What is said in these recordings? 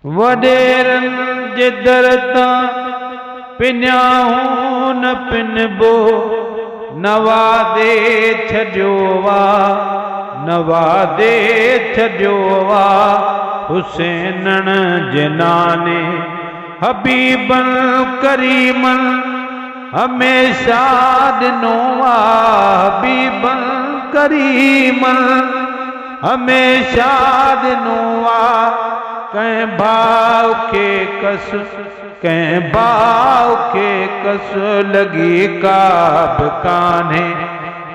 वडेरन जे दर तां पिन्याऊं न पिनबो, नवादे छॾियो वा, नवादे छॾियो वा। हुसैनन जे नाने हबीबन करीमन हमेशा ॾिनो वा, हबीबन करीमन हमेशा ॾिनो वा। कंहिं भाव खे कस, कंहिं भाव खे कस लॻी का बि कान्हे।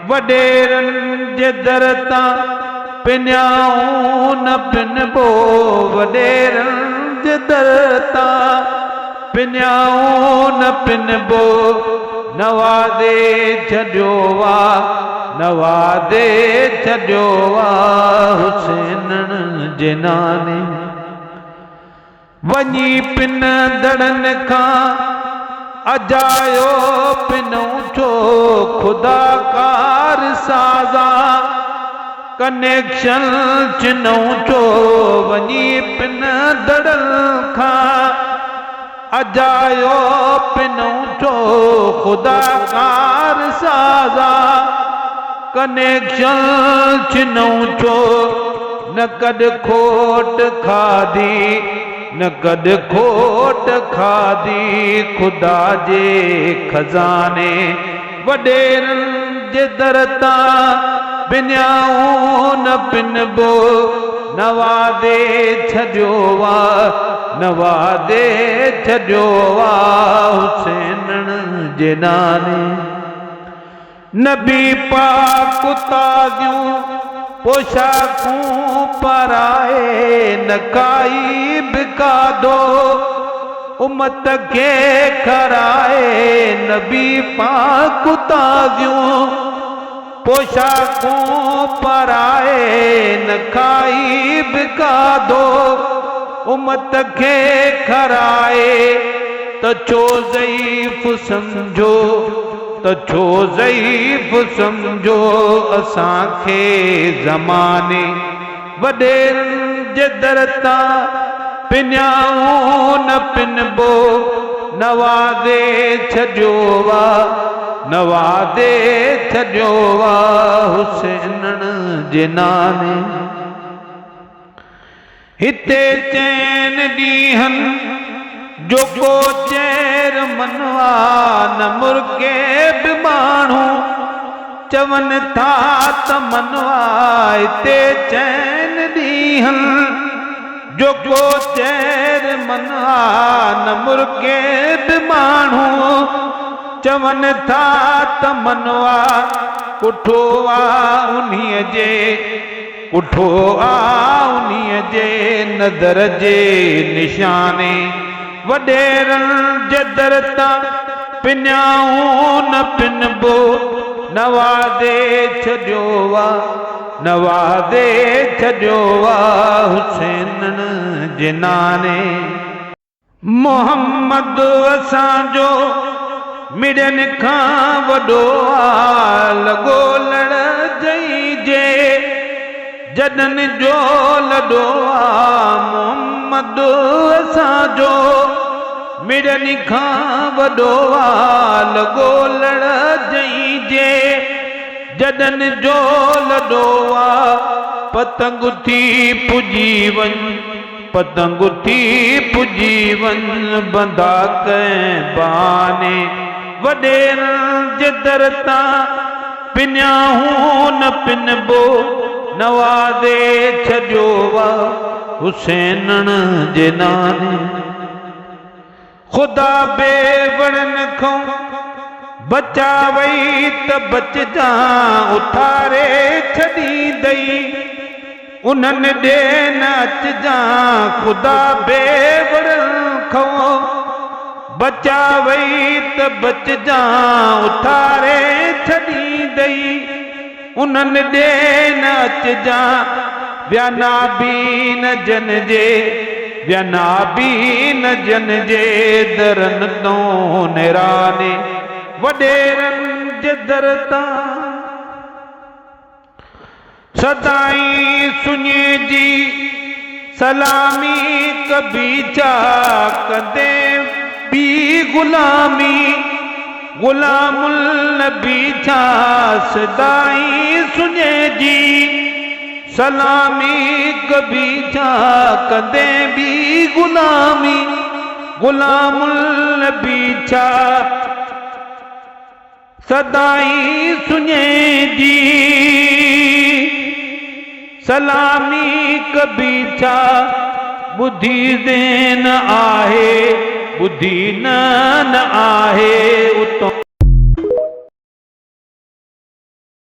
वॾेरन जे दर तां पिन्याऊं न पिनबो, वॾेरन जे दर तां पिन्याऊं न पिनबो। नवादे छॾियो वा, नवादे छॾियो वा। हुसैनन जे नाने वञी पिन दड़न खां अजायो पिनऊं छो, खुदा कार साज़ा कनेक्शन चिनऊं छो। वञी पिन दड़न खां अजायो पिनऊं छो, खुदा कार साज़ा कनेक्शन चिनऊं छो। न कॾ खोट खाधी, न कॾ खोट खाधी खुदा जे खज़ाने। वॾेरन जे दर तां पिन्याऊं न पिनबो, नवादे छॾियो वा, नवादे छॾियो वा। हुसैनन जे नाने नबी पाक ताज़ियूं पोशाकूं पाराए, न काई बि कादो उम्मत खे खाराए। नबी पाक ताज़ियूं पोशाकूं पाराए, न खाई बि कादो उम्मत खे खाराए। त छो ज़ईफ़ सम्झो, त छो ज़ईफ़ सम्झो असांखे ज़माने। वॾेरन जे दर तां पिन्याऊं न पिनबो, नवादे छॾियो वा, नवादे छॾियो वा। हुसैनन जे नाने हिते चैन ॾींहन जो को चैर मनवा, न मुर्गे बि माण्हू चवनि था त मनवा। हिते चैन ॾींहन जो को चैर मनवा, न मुर्गे बि माण्हू चवनि था त मनवा। कुठो आ उन्हीअ जे, कुठो आ उन्हीअ जे नज़र जे निशाने। वॾेरन जे दर तां पिन्याऊं न पिनबो, नवादे छॾियो वा, नवादे छॾियो वा। हुसैनन जे नाने मोहम्मद असांजो मिड़न खां वॾो आ, लॻो लड़ जंहिंजे जॾन जो लॾो आ। मोहम्मद असांजो मिड़न खां वॾो आ, लॻो लड़ जंहिंजे जॾन जो लॾो आ। पतंग थी पुॼी वञ, पतंग थी पुॼी वञ बंदा कंहिं बहाने। वॾेरन जे दर तां पिन्याऊं न पिनबो, नवादे छॾियो वा। हुसैनन जे नाने खुदा बेवड़न खां बचावई त बचजां, उथारे छॾींदई उन्हनि ॾे न अचजां। खुदा बेवड़न खां बचावई त बचजां, उथारे छॾींदई उन्हनि ॾे न अचजां। व्यानाबीन जन जे, व्यानाबीन जन जे दरन तो निराने। वॾेरन जे दर तां सदाई सुञे जी सलामी कभी छा कंदे बी गुलामी गुलामुल नबी छा सदाई सुने जी सलामी कभी छा कंदे बी गुलामी गुलामुल नबी छा सदाई सुने जी सलामी कभी छा बुद्धि देन आहे बुद्धि न आहे उतो